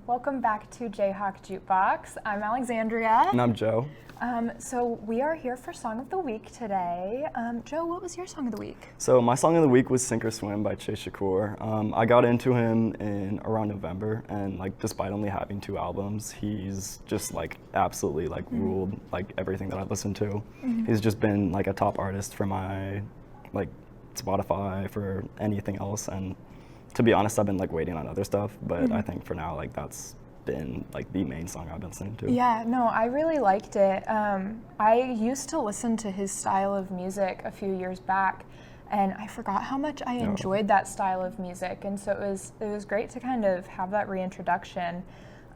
welcome back to JayhawkJukebox. I'm Alexandria. And I'm Joe. So we are here for Song of the Week today. Joe, what was your Song of the Week? So my Song of the Week was Sink or Swim by JayhawkJukebox. I got into him in around November, and like despite only having 2 albums, he's just like absolutely like ruled like everything that I listened to. He's just been like a top artist for my like Spotify, for anything else, and to be honest, I've been like waiting on other stuff, but I think for now like that's been like the main song I've been listening to. Yeah, no, I really liked it. I used to listen to his style of music a few years back, and I forgot how much I enjoyed that style of music, and so it was great to kind of have that reintroduction.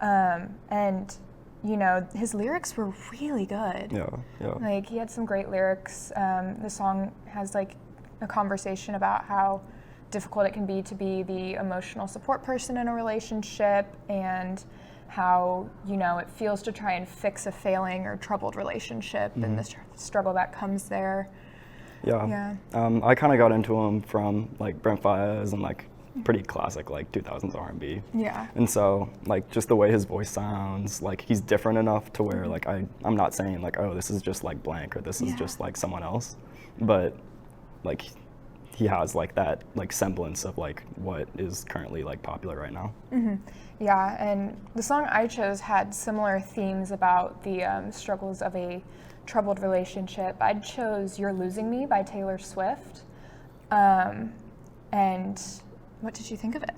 And you know, his lyrics were really good. Yeah. Like he had some great lyrics. The song has like a conversation about how difficult it can be to be the emotional support person in a relationship, and how, you know, it feels to try and fix a failing or troubled relationship and the struggle that comes there. Yeah. I kind of got into him from like Brent Faiyaz and like pretty classic like 2000s R&B. Yeah. And so like just the way his voice sounds, like he's different enough to where like I'm not saying like, oh, this is just like blank or this is just like someone else, but like he has like that like semblance of like what is currently like popular right now. Yeah, and the song I chose had similar themes about the struggles of a troubled relationship. I chose "You're Losing Me" by Taylor Swift. And what did you think of it?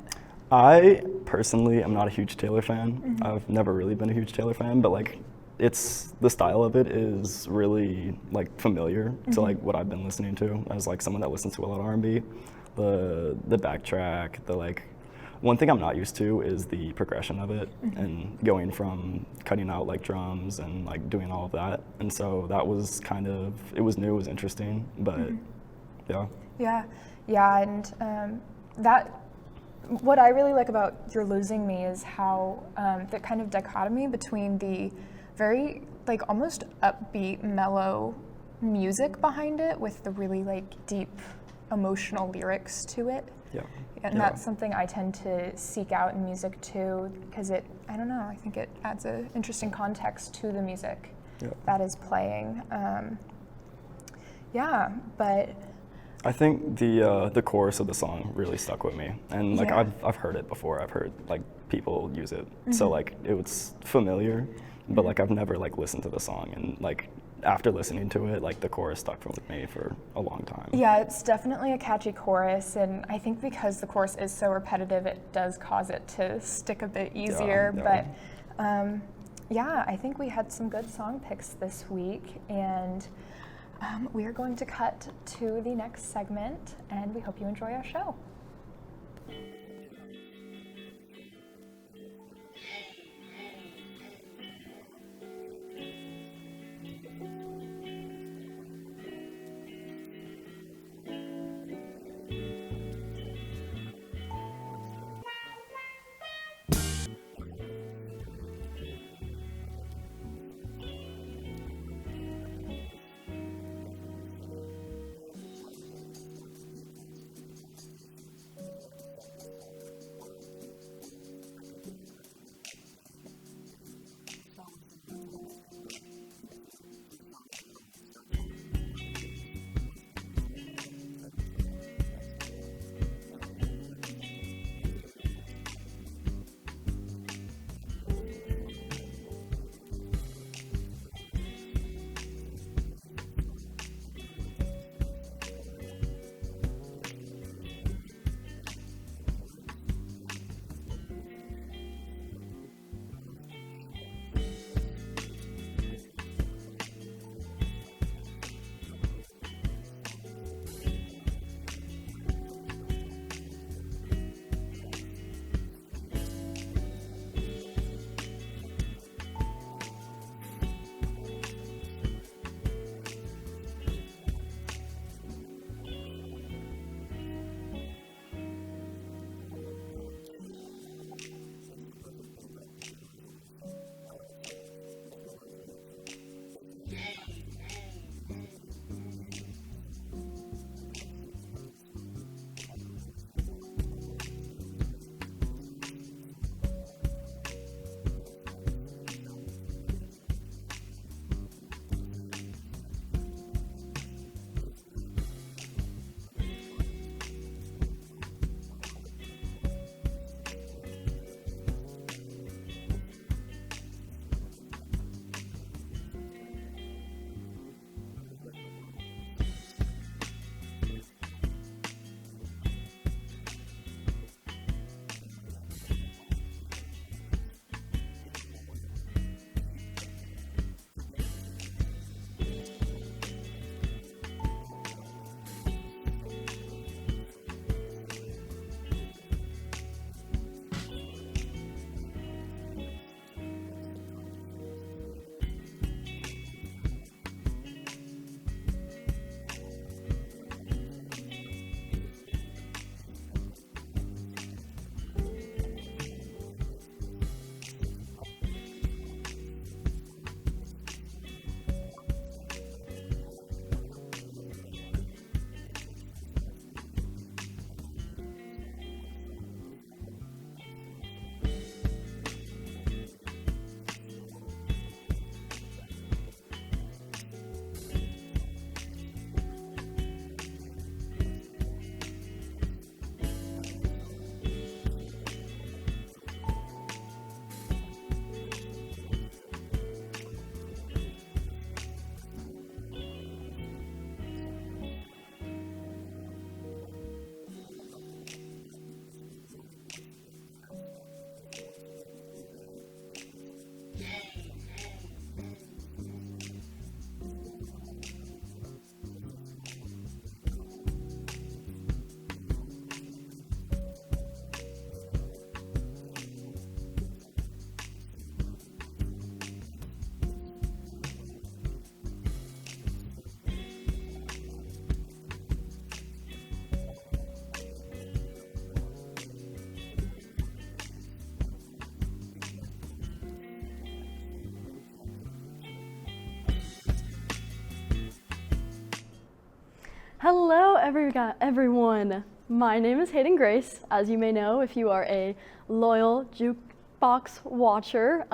I personally am not a huge Taylor fan. I've never really been a huge Taylor fan, but like the style of it is really like familiar to like what I've been listening to as like someone that listens to a lot of R&B. The backtrack, the like one thing I'm not used to is the progression of it and going from cutting out like drums and like doing all of that. And so that was kind of, it was new, it was interesting, but yeah. Yeah, and that what I really like about "You're Losing Me" is how the kind of dichotomy between the very like almost upbeat, mellow music behind it with the really like deep emotional lyrics to it. And that's something I tend to seek out in music too, because I don't know, I think it adds an interesting context to the music that is playing. But I think the chorus of the song really stuck with me, and like I've heard it before. I've heard like people use it, so like it was familiar, but like I've never like listened to the song, and like after listening to it, like the chorus stuck with me for a long time. Yeah, it's definitely a catchy chorus, and I think because the chorus is so repetitive, it does cause it to stick a bit easier. But I think we had some good song picks this week, and we are going to cut to the next segment, and we hope you enjoy our show. Hello, everyone. My name is Hayden Grace, as you may know if you are a loyal jukebox watcher.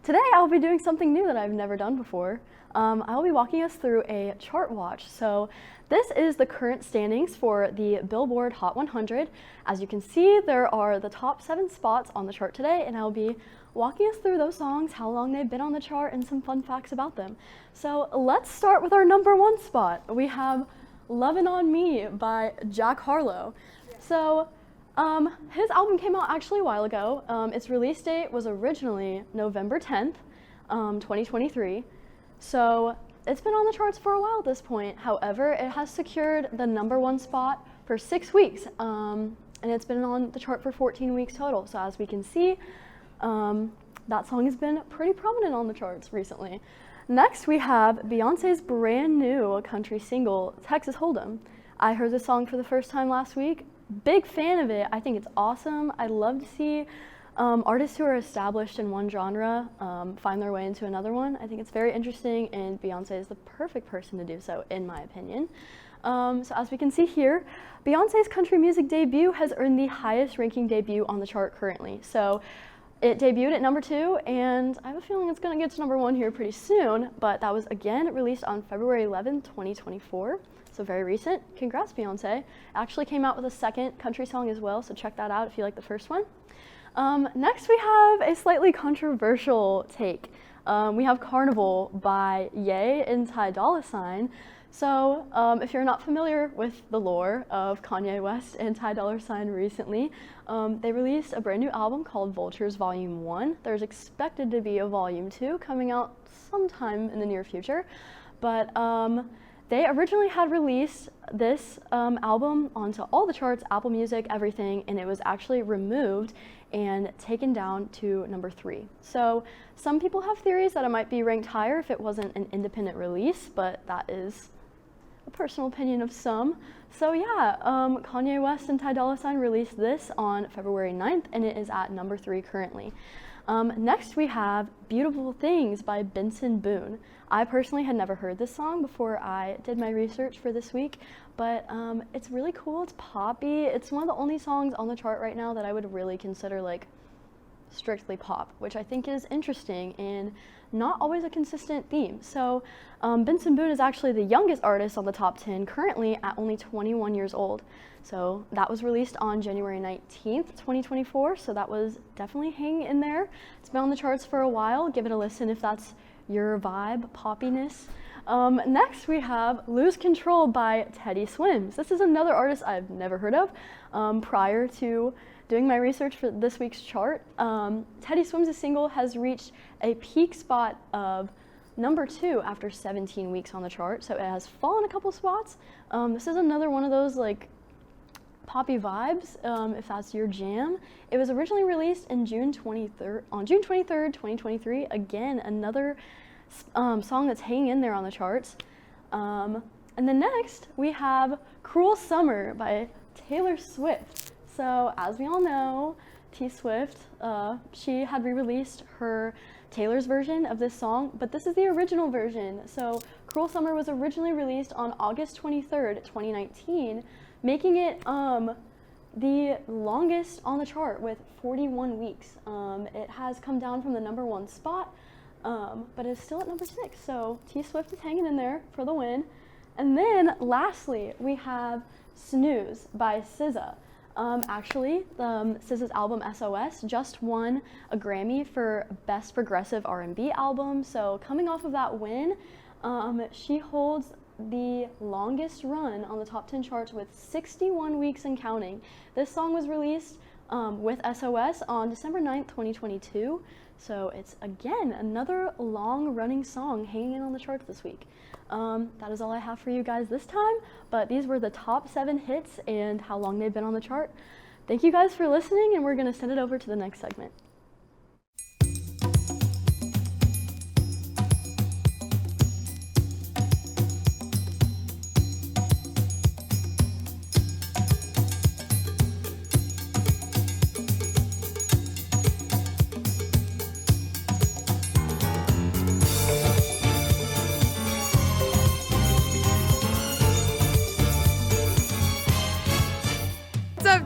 Today I'll be doing something new that I've never done before. I'll be walking us through a chart watch. So this is the current standings for the Billboard Hot 100. As you can see, there are the top 7 spots on the chart today, and I'll be walking us through those songs, how long they've been on the chart, and some fun facts about them. So let's start with our number 1 spot. We have Lovin' on Me by Jack Harlow. So his album came out actually a while ago. Its release date was originally November 10th, 2023. So it's been on the charts for a while at this point. However, it has secured the number 1 spot for 6 weeks. And it's been on the chart for 14 weeks total. So as we can see, that song has been pretty prominent on the charts recently. Next, we have Beyonce's brand new country single, Texas Hold'em. I heard this song for the first time last week. Big fan of it. I think it's awesome. I love to see artists who are established in one genre find their way into another one. I think it's very interesting, and Beyonce is the perfect person to do so, in my opinion. So as we can see here, Beyonce's country music debut has earned the highest ranking debut on the chart currently. So it debuted at number 2, and I have a feeling it's going to get to number 1 here pretty soon, but that was again released on February 11, 2024, so very recent. Congrats, Beyonce. Actually came out with a second country song as well, so check that out if you like the first one. Next, we have a slightly controversial take. We have Carnival by Ye and Ty Dolla $ign. So if you're not familiar with the lore of Kanye West and Ty Dolla $ign recently, they released a brand new album called Vultures Volume 1. There's expected to be a Volume 2 coming out sometime in the near future. But they originally had released this album onto all the charts, Apple Music, everything, and it was actually removed and taken down to number 3. So some people have theories that it might be ranked higher if it wasn't an independent release, but that is a personal opinion of some. So yeah, Kanye West and Ty Dolla $ign released this on February 9th, and it is at number 3 currently. Next we have Beautiful Things by Benson Boone. I personally had never heard this song before I did my research for this week, but it's really cool, it's poppy. It's one of the only songs on the chart right now that I would really consider like strictly pop, which I think is interesting and not always a consistent theme. So Benson Boone is actually the youngest artist on the top 10 currently at only 21 years old. So that was released on January 19th, 2024. So that was definitely hanging in there. It's been on the charts for a while. Give it a listen if that's your vibe, poppiness. Next we have Lose Control by Teddy Swims. This is another artist I've never heard of prior to doing my research for this week's chart. Teddy Swims' single has reached a peak spot of number 2 after 17 weeks on the chart, so it has fallen a couple spots. This is another one of those like poppy vibes, if that's your jam. It was originally released in June 23rd, 2023. Again, another song that's hanging in there on the charts. And then next, we have Cruel Summer by Taylor Swift. So as we all know, T Swift, she had re-released her Taylor's version of this song, but this is the original version. So Cruel Summer was originally released on August 23rd, 2019, making it the longest on the chart with 41 weeks. It has come down from the number 1 spot, but it's still at number 6. So T Swift is hanging in there for the win. And then lastly, we have Snooze by SZA. Actually, SZA's album SOS just won a Grammy for Best Progressive R&B Album. So coming off of that win, she holds the longest run on the top 10 charts with 61 weeks and counting. This song was released with SOS on December 9th, 2022. So it's, again, another long-running song hanging in on the charts this week. That is all I have for you guys this time, but these were the top 7 hits and how long they've been on the chart. Thank you guys for listening, and we're going to send it over to the next segment.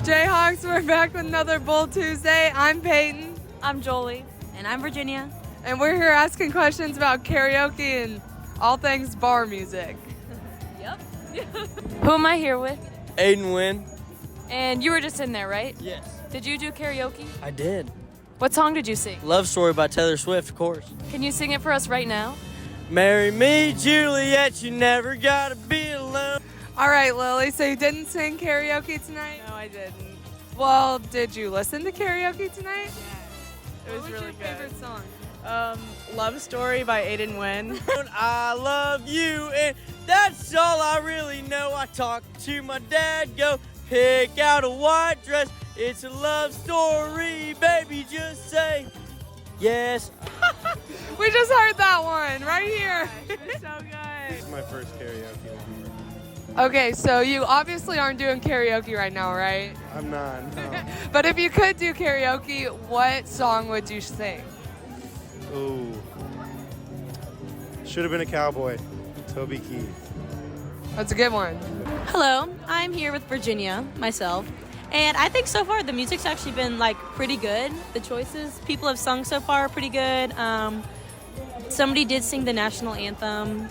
Jayhawks? We're back with another Bull Tuesday. I'm Peyton. I'm Jolie. And I'm Virginia. And we're here asking questions about karaoke and all things bar music. Yep. Who am I here with? Aiden Wynn. And you were just in there, right? Yes. Did you do karaoke? I did. What song did you sing? Love Story by Taylor Swift, of course. Can you sing it for us right now? Marry me, Juliet, you never gotta be alone. All right, Lily, so you didn't sing karaoke tonight? No, I didn't. Well, did you listen to karaoke tonight? It was What really your good. favorite song? Love Story by Aiden Wynn. I love you, and that's all I really know. I talk to my dad, go pick out a white dress. It's a love story, baby, just say yes. We just heard that one right here. It was so good. This is my first karaoke one. Okay, so you obviously aren't doing karaoke right now, right? I'm not. No. But if you could do karaoke, what song would you sing? Ooh. Should have been a cowboy. Toby Keith. That's a good one. Hello, I'm here with Virginia, myself. And I think so far the music's actually been like pretty good. The choices people have sung so far are pretty good. Somebody did sing the national anthem.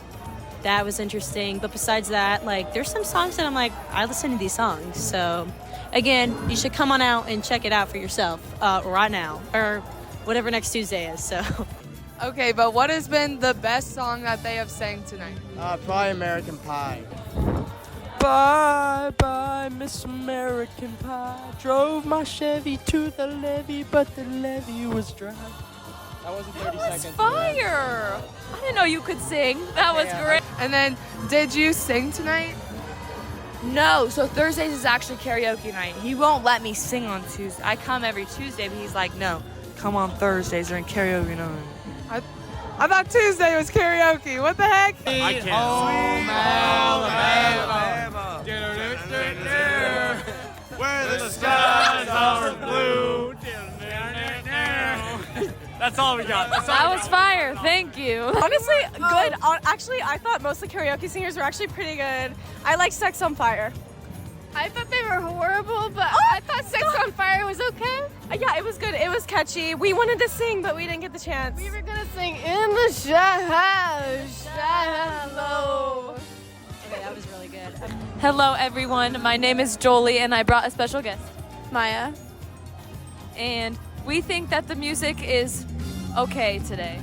That was interesting. But besides that, like there's some songs that I'm like, I listen to these songs. So again, you should come on out and check it out for yourself right now or whatever next Tuesday is. So Okay, but what has been the best song that they have sang tonight? Probably American Pie. Bye, bye, Miss American Pie. Drove my Chevy to the levee, but the levee was dry. That wasn't 30 seconds. fire! I didn't know you could sing. That was great. And then, did you sing tonight? No, so Thursdays is actually karaoke night. He won't let me sing on Tuesday. I come every Tuesday, but he's like, no, come on Thursdays during karaoke night. I thought Tuesday was karaoke. What the heck? I can't. Where the skies are blue. That's all we got. That was fire. Thank you. Honestly, good. Actually, I thought most of the karaoke singers were actually pretty good. I like Sex on Fire. I thought they were horrible, but I thought Sex on Fire was okay. Yeah, it was good. It was catchy. We wanted to sing, but we didn't get the chance. We were gonna sing in the shallow. Okay, that was really good. Hello, everyone. My name is Jolie, and I brought a special guest, Maya. and we think that the music is okay today.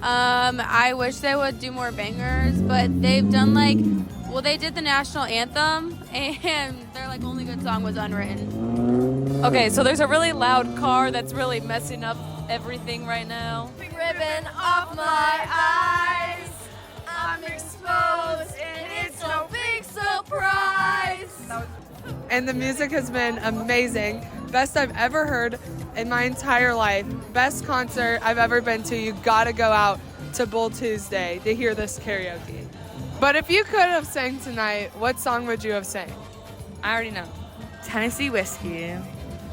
I wish they would do more bangers, but they've done they did the national anthem, and their only good song was Unwritten. Okay, so there's a really loud car that's really messing up everything right now. Big ribbon off my eyes. I'm exposed, and it's no big surprise. And the music has been amazing. Best I've ever heard in my entire life. Best concert I've ever been to. You gotta go out to Bull Tuesday to hear this karaoke. But if you could have sang tonight, what song would you have sang? I already know. Tennessee Whiskey.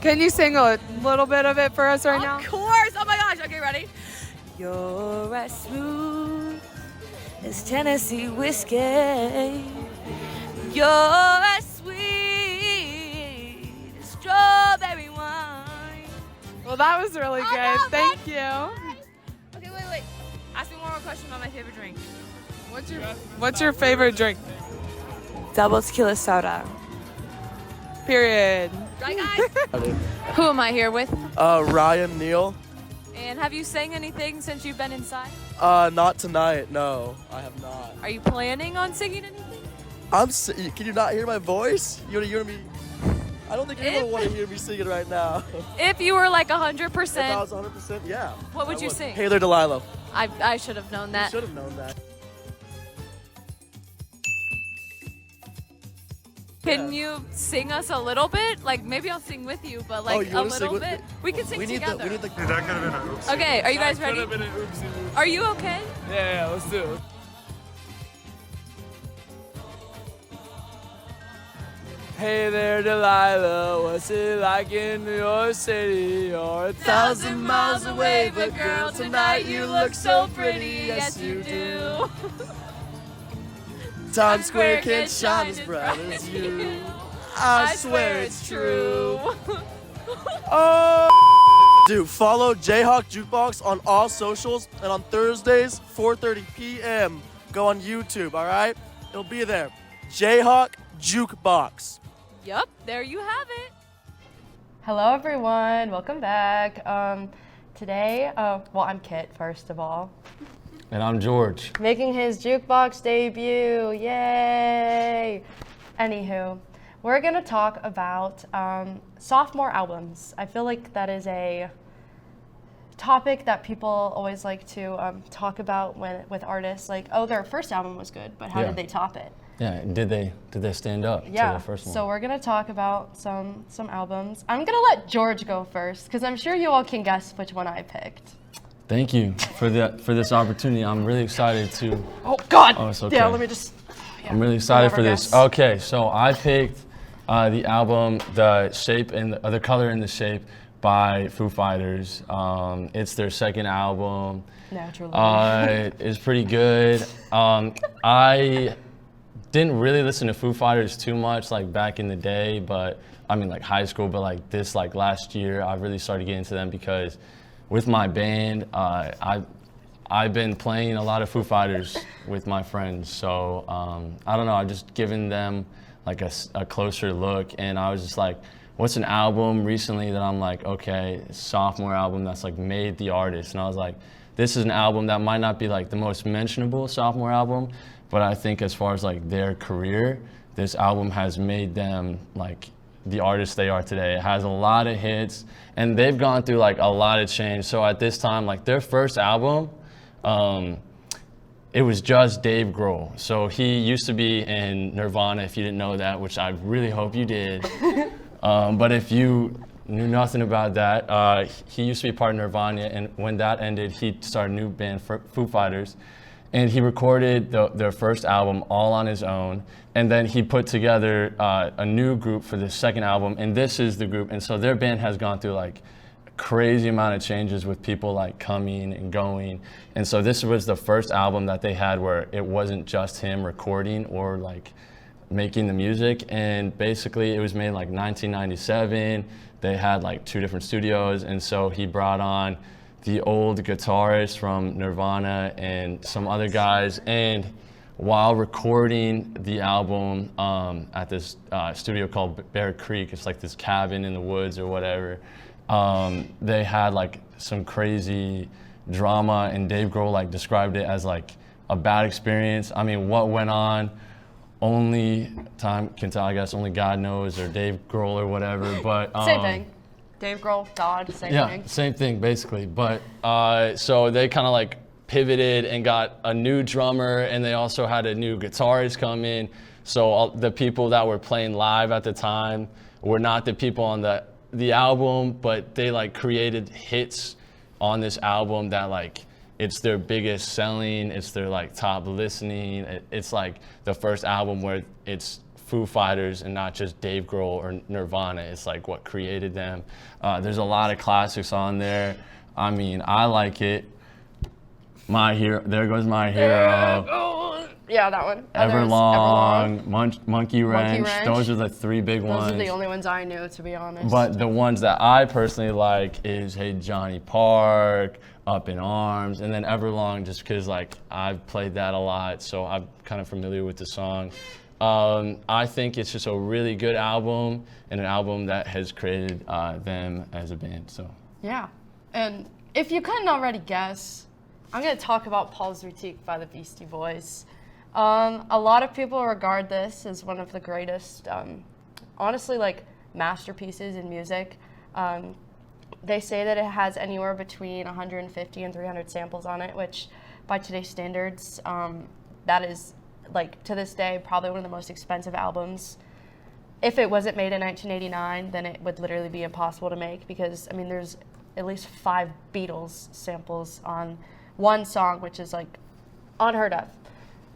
Can you sing a little bit of it for us right now? Of course. Oh my gosh. Okay, ready? You're as smooth as Tennessee whiskey. You're as sweet as strawberry wine. Well, that was really good. Thank you. Okay, wait. Ask me one more question about my favorite drink. What's your favorite drink? Double tequila soda. Period. Right, guys? Who am I here with? Ryan Neal. And have you sang anything since you've been inside? Not tonight, no, I have not. Are you planning on singing anything? Can you not hear my voice? You wanna me? I don't think anyone want to hear me singing right now. If you were like If I 100%, was 100%, yeah. what would I you sing? Hey there, Delilah. I should have known You that. should have known that. Can you sing us a little bit? Like maybe I'll sing with you, but like you a wanna sing little with bit. me? We can sing together. We need the. Dude, that could have been an oopsie. Okay, are you guys That ready? could have been an oopsie. Are you okay? Yeah, let's do it. Hey there, Delilah, what's it like in New York City? You're 1,000 miles away, but girl, tonight you look so pretty. Yes, you do. Times Square can't shine as bright as you. I swear it's true. Dude, follow JayhawkJukebox on all socials, and on Thursdays, 4:30 p.m., go on YouTube, all right? It'll be there. JayhawkJukebox. Yup, there you have it. Hello everyone, welcome back. Today, well, I'm Kit, first of all. And I'm George. Making his jukebox debut, yay! Anywho, we're gonna talk about sophomore albums. I feel like that is a topic that people always like to talk about with artists. Like, oh, their first album was good, but how did they top it? Yeah, did they stand up to Yeah, their first one? so we're gonna talk about some albums. I'm gonna let George go first, because I'm sure you all can guess which one I picked. Thank you for this opportunity. I'm really excited to. Oh God! Oh, it's okay. Yeah, let me just. Yeah, I'm really excited for this. guess. Okay, so I picked the album, The Shape and the Color and the Shape by Foo Fighters. It's their second album. Naturally. It's pretty good. I didn't really listen to Foo Fighters too much like back in the day, but I mean like high school, but like this like last year I really started getting into them because with my band I've been playing a lot of Foo Fighters with my friends, so I don't know, I've just given them like a closer look, and I was just like, what's an album recently that I'm like, okay, sophomore album that's like made the artist, and I was like, this is an album that might not be like the most mentionable sophomore album, but I think as far as like their career, this album has made them like the artists they are today. It has a lot of hits, and they've gone through like a lot of change. So at this time, like their first album, it was just Dave Grohl. So he used to be in Nirvana, if you didn't know that, which I really hope you did. But if you knew nothing about that, he used to be part of Nirvana, and when that ended, he started a new band, Foo Fighters. And he recorded their first album all on his own, and then he put together a new group for the second album, and this is the group. And so their band has gone through like a crazy amount of changes with people like coming and going. And so this was the first album that they had where it wasn't just him recording or like making the music. And basically it was made in like 1997. They had like 2 different studios, and so he brought on the old guitarist from Nirvana and some other guys, and while recording the album at this studio called Bear Creek, it's like this cabin in the woods or whatever, they had like some crazy drama, and Dave Grohl like described it as like a bad experience. I mean, what went on, only time can tell, I guess, only God knows, or Dave Grohl or whatever, but Same thing. Dave Grohl, God, same thing. Yeah, same thing basically. But so they kind of like pivoted and got a new drummer, and they also had a new guitarist come in. So all the people that were playing live at the time were not the people on the album, but they like created hits on this album that like it's their biggest selling, it's their like top listening. It's like the first album where it's Foo Fighters and not just Dave Grohl or Nirvana. It's like what created them. There's a lot of classics on there. I mean, I like it. My Hero, There Goes My Hero. Yeah, that one. Everlong, Monkey Wrench. Those are the 3 big ones. Those are the only ones I knew, to be honest. But the ones that I personally like is Hey Johnny Park, Up in Arms, and then Everlong, just because like I've played that a lot, so I'm kind of familiar with the song. I think it's just a really good album, and an album that has created them as a band. So yeah, and if you couldn't already guess, I'm going to talk about Paul's Boutique by the Beastie Boys. A lot of people regard this as one of the greatest, honestly, like masterpieces in music. They say that it has anywhere between 150 and 300 samples on it, which by today's standards, that is, like, to this day, probably one of the most expensive albums. If it wasn't made in 1989, then it would literally be impossible to make, because, I mean, there's at least 5 Beatles samples on one song, which is, like, unheard of.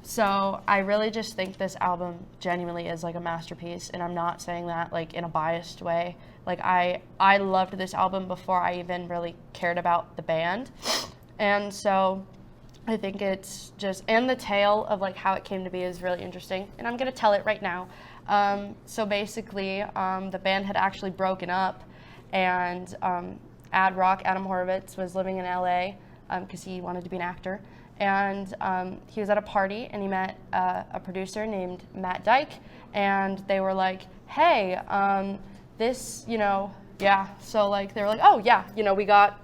So I really just think this album genuinely is, like, a masterpiece, and I'm not saying that, like, in a biased way. Like, I loved this album before I even really cared about the band, and so I think it's just, and the tale of like how it came to be is really interesting, and I'm gonna tell it right now. So basically, the band had actually broken up, and Adam Horovitz, was living in LA because he wanted to be an actor. And he was at a party, and he met a producer named Matt Dyke, and they were like, hey, this, so like, they were like, oh yeah, we got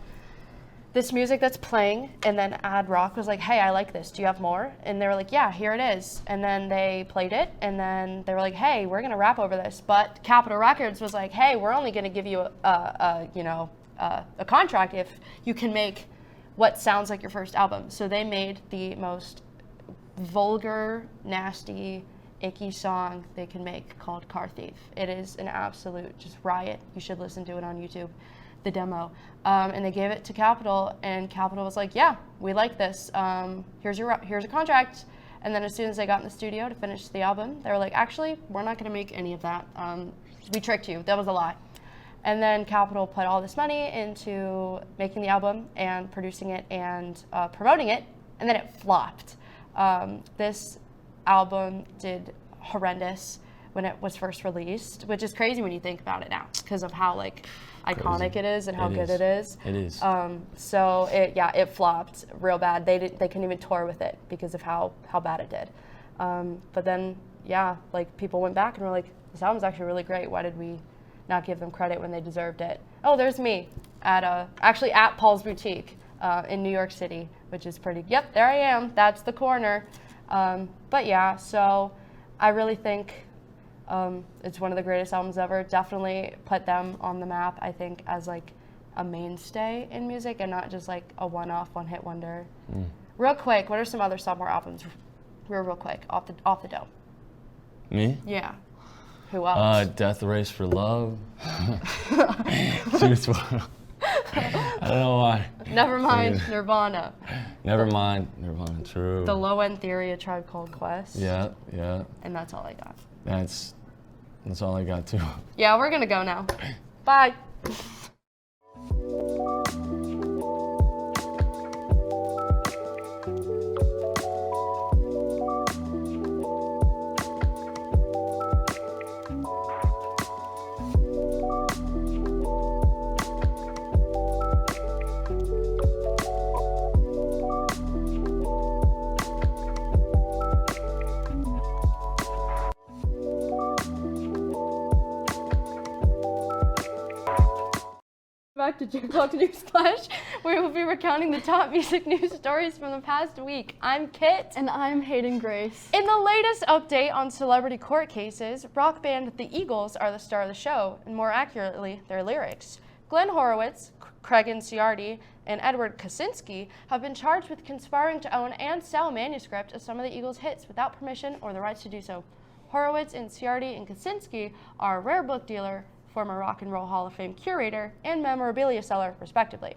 this music that's playing. And then Ad Rock was like, hey, I like this, do you have more? And they were like, yeah, here it is. And then they played it, and then they were like, hey, we're gonna rap over this. But Capitol Records was like, hey, we're only gonna give you a contract if you can make what sounds like your first album. So they made the most vulgar, nasty, icky song they can make called Car Thief. It is an absolute just riot. You should listen to it on YouTube, the demo. And they gave it to Capitol, and Capitol was like, yeah, we like this. Here's a contract. And then as soon as they got in the studio to finish the album, they were like, actually, we're not gonna make any of that. We tricked you, that was a lie. And then Capitol put all this money into making the album and producing it and promoting it, and then it flopped. This album did horrendous when it was first released, which is crazy when you think about it now, because of how iconic it is and how good it is. It is. So it flopped real bad. They couldn't even tour with it because of how bad it did. But then people went back and were like, this album's actually really great. Why did we not give them credit when they deserved it? Oh, there's me at Paul's Boutique in New York City, which is pretty. Yep, there I am. That's the corner. But yeah, so I really think it's one of the greatest albums ever. Definitely put them on the map, I think, as like a mainstay in music and not just like a one-off, one-hit wonder. Real quick, what are some other sophomore albums? Real quick, off the dome. Me? Yeah. Who else? Death Race for Love. Juice WRLD. I don't know why. Never mind, Nirvana. Never mind, Nirvana, true. The Low End Theory, A Tribe Called Quest. Yeah. And that's all I got. That's all I got too. Yeah, we're gonna go now. Bye. Back to JayhawkJukebox News Flash, where we'll be recounting the top music news stories from the past week. I'm Kit. And I'm Hayden Grace. In the latest update on celebrity court cases, rock band The Eagles are the star of the show, and more accurately, their lyrics. Glenn Horowitz, Craig Ciardi, and Edward Kaczynski have been charged with conspiring to own and sell a manuscript of some of the Eagles' hits without permission or the rights to do so. Horowitz and Ciardi and Kaczynski are a rare book dealer, former Rock and Roll Hall of Fame curator, and memorabilia seller, respectively.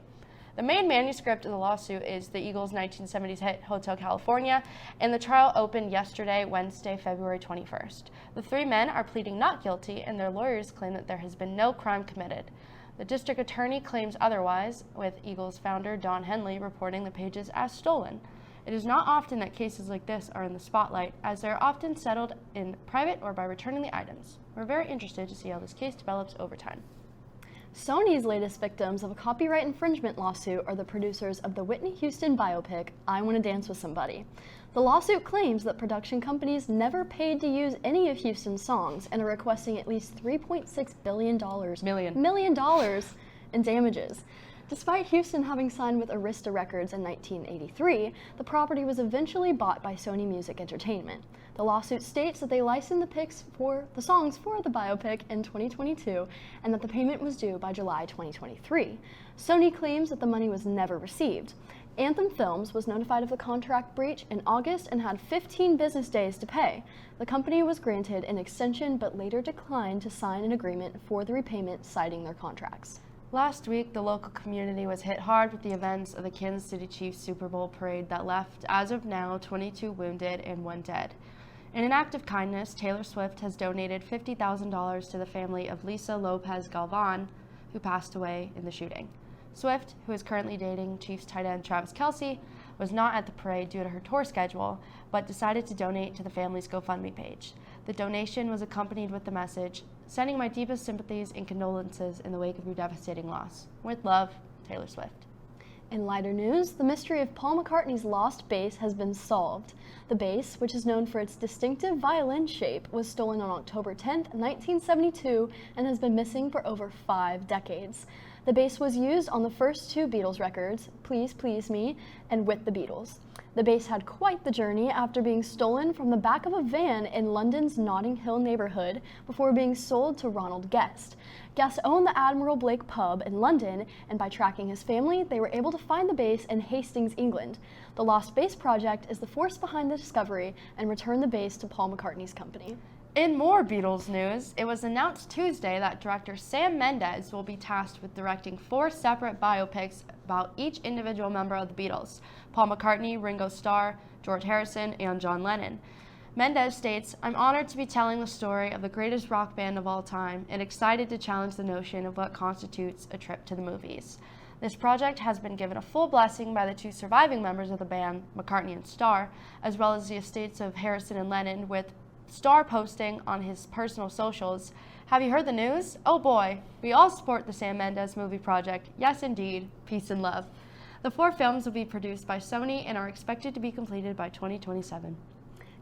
The main manuscript in the lawsuit is the Eagles' 1970s hit Hotel California, and the trial opened yesterday, Wednesday, February 21st. The three men are pleading not guilty, and their lawyers claim that there has been no crime committed. The district attorney claims otherwise, with Eagles founder Don Henley reporting the pages as stolen. It is not often that cases like this are in the spotlight, as they are often settled in private or by returning the items. We're very interested to see how this case develops over time. Sony's latest victims of a copyright infringement lawsuit are the producers of the Whitney Houston biopic, I Want to Dance with Somebody. The lawsuit claims that production companies never paid to use any of Houston's songs and are requesting at least $3.6 million in damages. Despite Houston having signed with Arista Records in 1983, the property was eventually bought by Sony Music Entertainment. The lawsuit states that they licensed the songs for the biopic in 2022 and that the payment was due by July 2023. Sony claims that the money was never received. Anthem Films was notified of the contract breach in August and had 15 business days to pay. The company was granted an extension but later declined to sign an agreement for the repayment, citing their contracts. Last week, the local community was hit hard with the events of the Kansas City Chiefs Super Bowl parade that left, as of now, 22 wounded and 1 dead. In an act of kindness, Taylor Swift has donated $50,000 to the family of Lisa Lopez Galvan, who passed away in the shooting. Swift, who is currently dating Chiefs tight end Travis Kelce, was not at the parade due to her tour schedule, but decided to donate to the family's GoFundMe page. The donation was accompanied with the message, "Sending my deepest sympathies and condolences in the wake of your devastating loss. With love, Taylor Swift." In lighter news, the mystery of Paul McCartney's lost bass has been solved. The bass, which is known for its distinctive violin shape, was stolen on October 10, 1972, and has been missing for over 5 decades. The bass was used on the first 2 Beatles records, Please Please Me and With the Beatles. The bass had quite the journey after being stolen from the back of a van in London's Notting Hill neighborhood before being sold to Ronald Guest. Guest owned the Admiral Blake pub in London, and by tracking his family, they were able to find the bass in Hastings, England. The Lost Bass Project is the force behind the discovery and returned the bass to Paul McCartney's company. In more Beatles news, it was announced Tuesday that director Sam Mendes will be tasked with directing 4 separate biopics about each individual member of the Beatles: Paul McCartney, Ringo Starr, George Harrison, and John Lennon. Mendes states, "I'm honored to be telling the story of the greatest rock band of all time and excited to challenge the notion of what constitutes a trip to the movies." This project has been given a full blessing by the 2 surviving members of the band, McCartney and Starr, as well as the estates of Harrison and Lennon, with Starr posting on his personal socials, "Have you heard the news? Oh boy, we all support the Sam Mendes movie project. Yes, indeed. Peace and love." The 4 films will be produced by Sony and are expected to be completed by 2027.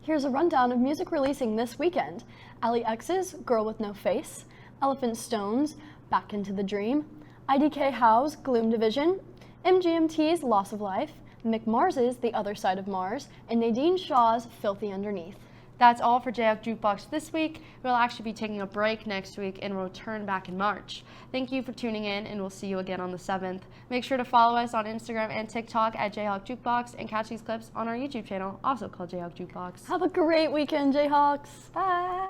Here's a rundown of music releasing this weekend. Ali X's Girl With No Face, Elephant Stone's Back Into the Dream, IDK Howe's Gloom Division, MGMT's Loss of Life, Mick Mars's The Other Side of Mars, and Nadine Shaw's Filthy Underneath. That's all for JayHawk Jukebox this week. We'll actually be taking a break next week and we'll return back in March. Thank you for tuning in, and we'll see you again on the 7th. Make sure to follow us on Instagram and TikTok at JayHawk Jukebox and catch these clips on our YouTube channel, also called JayHawk Jukebox. Have a great weekend, Jayhawks. Bye.